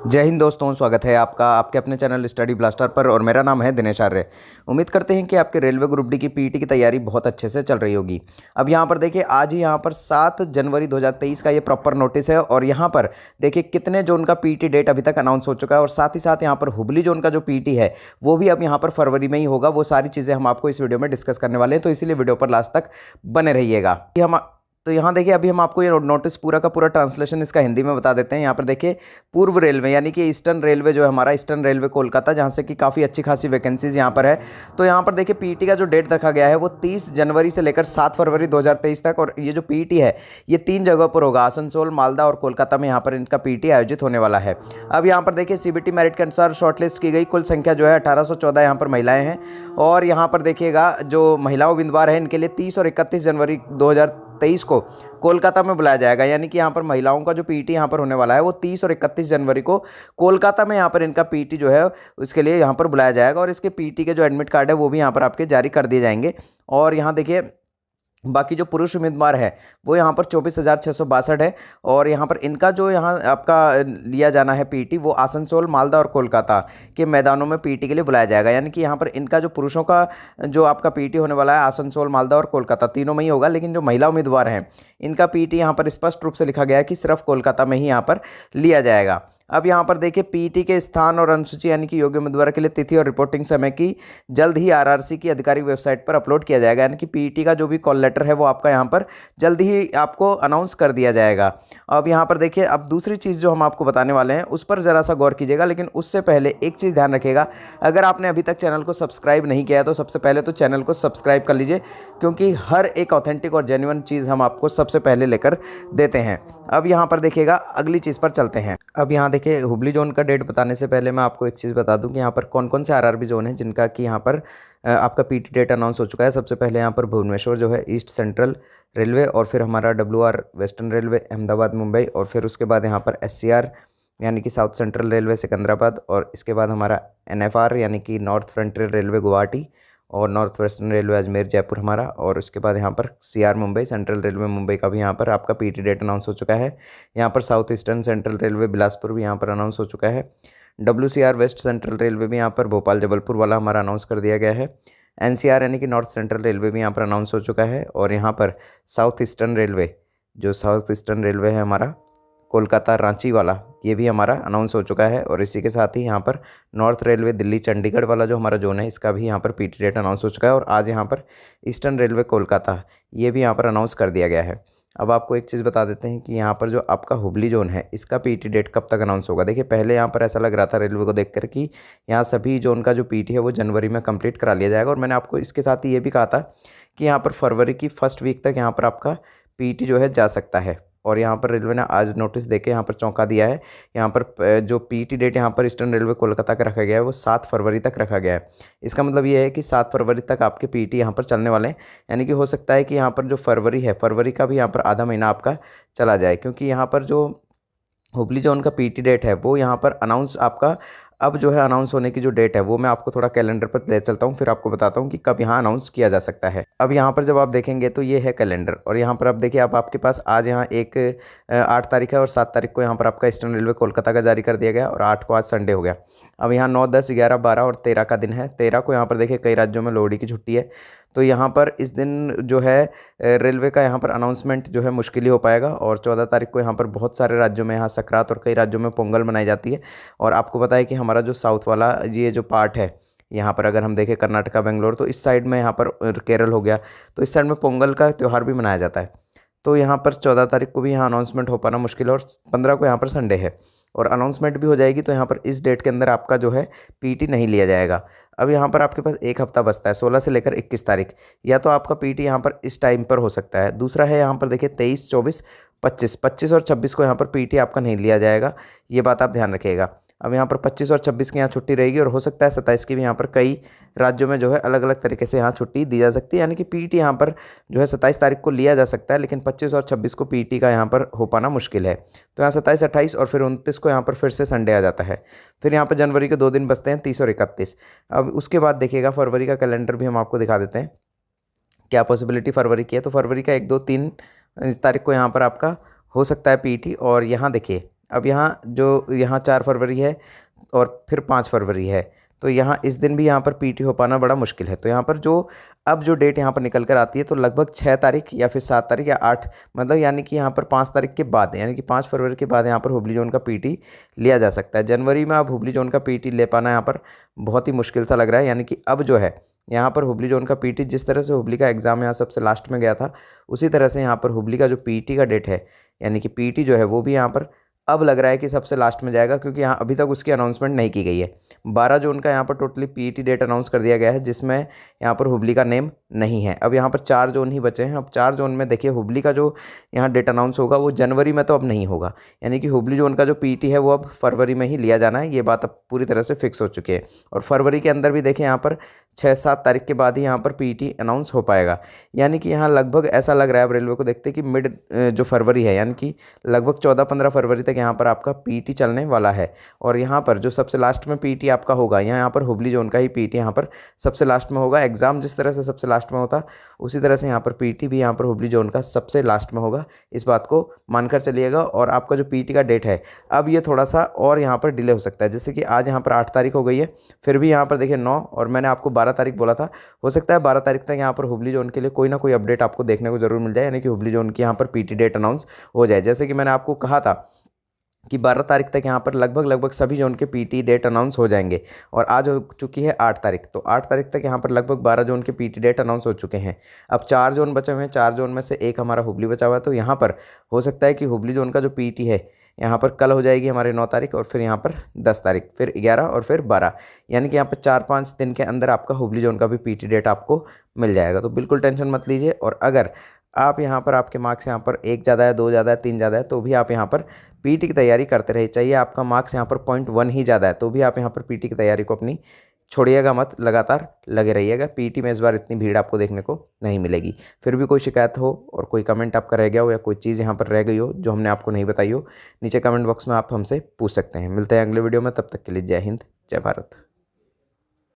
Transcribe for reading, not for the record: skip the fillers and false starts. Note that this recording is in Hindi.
जय हिंद दोस्तों, स्वागत है आपका आपके अपने चैनल स्टडी ब्लास्टर पर। और मेरा नाम है दिनेश आर्य। उम्मीद करते हैं कि आपके रेलवे ग्रुप डी की पीईटी की तैयारी बहुत अच्छे से चल रही होगी। अब यहाँ पर देखिए, आज ही यहाँ पर 7 जनवरी 2023 का ये प्रॉपर नोटिस है। और यहाँ पर देखिए कितने जोन का पीईटी डेट अभी तक अनाउंस हो चुका है। और साथ ही साथ यहाँ पर हुबली जोन का जो पीईटी है वो भी अब यहाँ पर फरवरी में ही होगा। वो सारी चीज़ें हम आपको इस वीडियो में डिस्कस करने वाले हैं, तो इसीलिए वीडियो पर लास्ट तक बने रहिएगा। तो यहाँ देखिए, अभी हम आपको ये नोटिस पूरा का पूरा ट्रांसलेशन इसका हिंदी में बता देते हैं। यहाँ पर देखिए, पूर्व रेलवे यानी कि ईस्टर्न रेलवे जो है हमारा, ईस्टर्न रेलवे कोलकाता, जहाँ से कि काफ़ी अच्छी खासी वैकेंसीज यहाँ पर है। तो यहाँ पर देखिए पीईटी का जो डेट रखा गया है वो 30 जनवरी से लेकर 7 फरवरी 2023 तक। और ये जो पीईटी है ये 3 जगहों पर होगा, आसनसोल, मालदा और कोलकाता में यहाँ पर इनका पीईटी आयोजित होने वाला है। अब यहाँ पर देखिए सीबीटी मेरिट के अनुसार शॉर्टलिस्ट की गई कुल संख्या जो है 1814 यहाँ पर महिलाएँ हैं। और यहाँ पर देखिएगा जो महिला उम्मीदवार है इनके लिए 30 और 31 जनवरी 2023 को कोलकाता में बुलाया जाएगा। यानी कि यहाँ पर महिलाओं का जो पीईटी यहाँ पर होने वाला है वो 30 और 31 जनवरी को कोलकाता में यहाँ पर इनका पीईटी जो है उसके लिए यहाँ पर बुलाया जाएगा। और इसके पीईटी के जो एडमिट कार्ड है वो भी यहाँ पर आपके जारी कर दिए जाएंगे। और यहाँ देखिए बाकी जो पुरुष उम्मीदवार है वो यहाँ पर 24,662 है। और यहाँ पर इनका जो यहाँ आपका लिया जाना है पीईटी वो आसनसोल, मालदा और कोलकाता के मैदानों में पीईटी के लिए बुलाया जाएगा। यानी कि यहाँ पर इनका जो पुरुषों का जो आपका पीईटी होने वाला है आसनसोल, मालदा और कोलकाता तीनों में ही होगा। लेकिन जो महिला उम्मीदवार हैं इनका पीईटी यहाँ पर स्पष्ट रूप से लिखा गया है कि सिर्फ कोलकाता में ही यहाँ पर लिया जाएगा। अब यहाँ पर देखिए पीईटी के स्थान और अनुसूची यानी कि योग्य उम्मीदवार के लिए तिथि और रिपोर्टिंग समय की जल्द ही आरआरसी की आधिकारिक वेबसाइट पर अपलोड किया जाएगा। यानी कि पीईटी का जो भी कॉल लेटर है वो आपका यहाँ पर जल्द ही आपको अनाउंस कर दिया जाएगा। अब यहाँ पर देखिए, अब दूसरी चीज़ जो हम आपको बताने वाले हैं उस पर ज़रा सा गौर कीजिएगा। लेकिन उससे पहले एक चीज़ ध्यान रखिएगा, अगर आपने अभी तक चैनल को सब्सक्राइब नहीं किया है तो सबसे पहले तो चैनल को सब्सक्राइब कर लीजिए, क्योंकि हर एक ऑथेंटिक और जेन्युइन चीज़ हम आपको सबसे पहले लेकर देते हैं। अब यहाँ पर देखिएगा, अगली चीज़ पर चलते हैं। अब यहाँ देखिए, हुबली जोन का डेट बताने से पहले मैं आपको एक चीज़ बता दूं कि यहाँ पर कौन कौन से आरआरबी जोन है जिनका कि यहाँ पर आपका पीईटी डेट अनाउंस हो चुका है। सबसे पहले यहाँ पर भुवनेश्वर जो है ईस्ट सेंट्रल रेलवे, और फिर हमारा WR western railway Ahmedabad Mumbai, और फिर उसके बाद यहाँ पर एससीआर यानी कि साउथ सेंट्रल रेलवे सिकंदराबाद, और इसके बाद हमारा एनएफआर यानी कि नॉर्थ फ्रंटियर रेलवे गुवाहाटी, और north western railway Ajmer Jaipur हमारा, और उसके बाद यहाँ पर CR Mumbai central railway Mumbai का भी यहाँ पर आपका पीईटी डेट अनाउंस हो चुका है। यहाँ पर south eastern central railway Bilaspur भी यहाँ पर अनाउंस हो चुका है। डब्ल्यूसीआर वेस्ट सेंट्रल रेलवे भी यहाँ पर भोपाल जबलपुर वाला हमारा अनाउंस कर दिया गया है। एनसीआर यानी कि नॉर्थ सेंट्रल रेलवे भी यहाँ पर अनाउंस हो चुका है। और यहाँ पर साउथ ईस्टर्न रेलवे, जो साउथ ईस्टर्न रेलवे है हमारा कोलकाता रांची वाला, ये भी हमारा अनाउंस हो चुका है। और इसी के साथ ही यहाँ पर नॉर्थ रेलवे दिल्ली चंडीगढ़ वाला जो हमारा जोन है इसका भी यहाँ पर पीईटी डेट अनाउंस हो चुका है। और आज यहाँ पर ईस्टर्न रेलवे कोलकाता ये भी यहाँ पर अनाउंस कर दिया गया है। अब आपको एक चीज़ बता देते हैं कि यहाँ पर जो आपका हुबली जोन है इसका पीईटी डेट कब तक अनाउंस होगा। देखिए, पहले यहाँ पर ऐसा लग रहा था रेलवे को देखकर कि यहाँ सभी जोन का जो पीईटी है वो जनवरी में कंप्लीट करा लिया जाएगा। और मैंने आपको इसके साथ ही ये भी कहा था कि यहाँ पर फरवरी की फर्स्ट वीक तक यहाँ पर आपका पीईटी जो है जा सकता है। और यहाँ पर रेलवे ने आज नोटिस देके यहाँ पर चौंका दिया है। यहाँ पर जो पीईटी डेट यहाँ पर ईस्टर्न रेलवे कोलकाता का रखा गया है वो 7 फरवरी तक रखा गया है। इसका मतलब ये है कि 7 फरवरी तक आपके पीईटी यहाँ पर चलने वाले हैं। यानी कि हो सकता है कि यहाँ पर जो फरवरी है, फरवरी का भी यहाँ पर आधा महीना आपका चला जाए, क्योंकि यहाँ पर जो हुबली जोन का पीईटी डेट है वो यहाँ पर अनाउंस आपका अब जो है अनाउंस होने की जो डेट है वो मैं आपको थोड़ा कैलेंडर पर ले चलता हूँ, फिर आपको बताता हूँ कि कब यहाँ अनाउंस किया जा सकता है। अब यहाँ पर जब आप देखेंगे तो ये है कैलेंडर, और यहाँ पर आप देखिए, अब आपके पास आज यहाँ 8 तारीख है और 7 तारीख को यहाँ पर आपका ईस्टर्न रेलवे कोलकाता का जारी कर दिया गया, और 8 को आज संडे हो गया। अब यहाँ 9, 10, 11, 12 और 13 का दिन है। 13 को यहाँ पर देखिए कई राज्यों में लोहड़ी की छुट्टी है, तो यहाँ पर इस दिन जो है रेलवे का यहाँ पर अनाउंसमेंट जो है मुश्किल ही हो पाएगा। और 14 तारीख को यहाँ पर बहुत सारे राज्यों में यहाँ सकरात और कई राज्यों में पोंगल मनाई जाती है। और आपको पता है कि हमारा जो साउथ वाला ये जो पार्ट है, यहाँ पर अगर हम देखें कर्नाटका, बेंगलोर, तो इस साइड में यहाँ पर केरल हो गया, तो इस साइड में पोंगल का त्यौहार भी मनाया जाता है। तो यहाँ पर 14 तारीख को भी यहाँ अनाउंसमेंट हो पाना मुश्किल है, और 15 को यहाँ पर संडे है और अनाउंसमेंट भी हो जाएगी। तो यहाँ पर इस डेट के अंदर आपका जो है पीईटी नहीं लिया जाएगा। अब यहाँ पर आपके पास एक हफ्ता बचता है, 16 से लेकर 21 तारीख, या तो आपका पीईटी यहाँ पर इस टाइम पर हो सकता है। दूसरा है यहाँ पर देखिए 23, 24, 25 और 26 को यहाँ पर पीईटी आपका नहीं लिया जाएगा, ये बात आप ध्यान रखिएगा। अब यहाँ पर 25 और 26 की यहाँ छुट्टी रहेगी, और हो सकता है 27 की भी यहाँ पर कई राज्यों में जो है अलग अलग तरीके से यहाँ छुट्टी दी जा सकती है। यानी कि पीईटी यहाँ पर जो है 27 तारीख को लिया जा सकता है, लेकिन 25 और 26 को पीईटी का यहाँ पर हो पाना मुश्किल है। तो यहाँ 27, 28 और फिर 29 को यहाँ पर फिर से संडे आ जाता है। फिर यहाँ पर जनवरी के 2 दिन बचते हैं, 30 और 31। अब उसके बाद देखिएगा फरवरी का कैलेंडर भी हम आपको दिखा देते हैं, क्या पॉसिबिलिटी फरवरी की है। तो फरवरी का 1, 2, 3 तारीख को यहाँ पर आपका हो सकता है पीईटी। और यहाँ देखिए अब यहाँ 4 फरवरी है और फिर 5 फरवरी है, तो यहाँ इस दिन भी यहाँ पर पीटी हो पाना बड़ा मुश्किल है। तो यहाँ पर अब जो डेट यहाँ पर निकल कर आती है तो लगभग 6 तारीख या फिर 7 तारीख या 8, मतलब यानी कि यहाँ पर 5 तारीख के बाद, यानी कि 5 फरवरी के बाद यहाँ पर हुबली जोन का पीटी लिया जा सकता है। जनवरी में अब हुबली जोन का पीटी ले पाना यहाँ पर बहुत ही मुश्किल सा लग रहा है। यानी कि अब जो है यहाँ पर हुबली जोन का पीटी, जिस तरह से हुबली का एग्ज़ाम यहाँ सबसे लास्ट में गया था, उसी तरह से यहाँ पर हुबली का जो पीटी का डेट है, यानी कि पीटी जो है वो भी यहाँ पर अब लग रहा है कि सबसे लास्ट में जाएगा, क्योंकि यहाँ अभी तक उसकी अनाउंसमेंट नहीं की गई है। 12 जून का यहाँ पर टोटली पीटी डेट अनाउंस कर दिया गया है, जिसमें यहाँ पर हुबली का नेम नहीं है। अब यहाँ पर 4 जोन ही बचे हैं। अब 4 जोन में देखिए हुबली का जो यहाँ डेट अनाउंस होगा वो जनवरी में तो अब नहीं होगा, यानी कि हुबली जोन का जो पीटी है वो अब फरवरी में ही लिया जाना है। ये बात अब पूरी तरह से फिक्स हो चुकी है। और फरवरी के अंदर भी देखिए यहाँ पर 6-7 तारीख के बाद ही यहाँ पर पीटी अनाउंस हो पाएगा। यानी कि यहाँ लगभग ऐसा लग रहा है अब रेलवे को देखते कि मिड जो फरवरी है, यानी कि लगभग 14-15 फरवरी तक यहाँ पर आपका पीटी चलने वाला है। और यहाँ पर जो सबसे लास्ट में पीटी आपका होगा, यहाँ पर हुबली जोन का ही पीटी यहाँ पर सबसे लास्ट में होगा। एग्ज़ाम जिस तरह से सबसे लास्ट में होता उसी तरह से यहाँ पर पीटी भी यहाँ पर हुबली जोन का सबसे लास्ट में होगा। इस बात को मानकर चलिएगा। और आपका जो पीटी का डेट है अब ये थोड़ा सा और यहाँ पर डिले हो सकता है। जैसे कि आज यहाँ पर 8 तारीख हो गई है, फिर भी यहाँ पर देखिए 9, और मैंने आपको 12 तारीख बोला था। हो सकता है 12 तारीख तक यहाँ पर हुबली जोन के लिए कोई ना कोई अपडेट आपको देखने को जरूर मिल जाए, यानी कि हुबली जोन की यहाँ पर पीटी डेट अनाउंस हो जाए। जैसे कि मैंने आपको कहा था कि 12 तारीख तक यहाँ पर लगभग सभी जोन के पीटी डेट अनाउंस हो जाएंगे, और आज हो चुकी है 8 तारीख। तो 8 तारीख तक यहाँ पर लगभग 12 जोन के पीटी डेट अनाउंस हो चुके हैं। अब 4 जोन बचे हुए हैं, 4 जोन में से एक हमारा हुबली बचा हुआ है। तो यहाँ पर हो सकता है कि हुबली जोन का जो पीटी है यहाँ पर कल हो जाएगी हमारे 9 तारीख, और फिर यहाँ पर 10 तारीख, फिर 11 और फिर 12, यानी कि यहाँ पर 4-5 दिन के अंदर आपका हुबली जोन का भी पीटी डेट आपको मिल जाएगा। तो बिल्कुल टेंशन मत लीजिए। और अगर आप यहाँ पर आपके मार्क्स यहाँ पर 1 ज़्यादा है, 2 ज़्यादा है, 3 ज़्यादा है, तो भी आप यहाँ पर पीटी की तैयारी करते रहिए। चाहिए आपका मार्क्स यहाँ पर 0.1 ही ज़्यादा है, तो भी आप यहाँ पर पीटी की तैयारी को अपनी छोड़िएगा मत, लगातार लगे रहिएगा। पीटी में इस बार इतनी भीड़ आपको देखने को नहीं मिलेगी। फिर भी कोई शिकायत हो और कोई कमेंट आपका रह गया हो या कोई चीज़ यहाँ पर रह गई हो जो हमने आपको नहीं बताई हो, नीचे कमेंट बॉक्स में आप हमसे पूछ सकते हैं। मिलते हैं अगले वीडियो में, तब तक के लिए जय हिंद, जय भारत।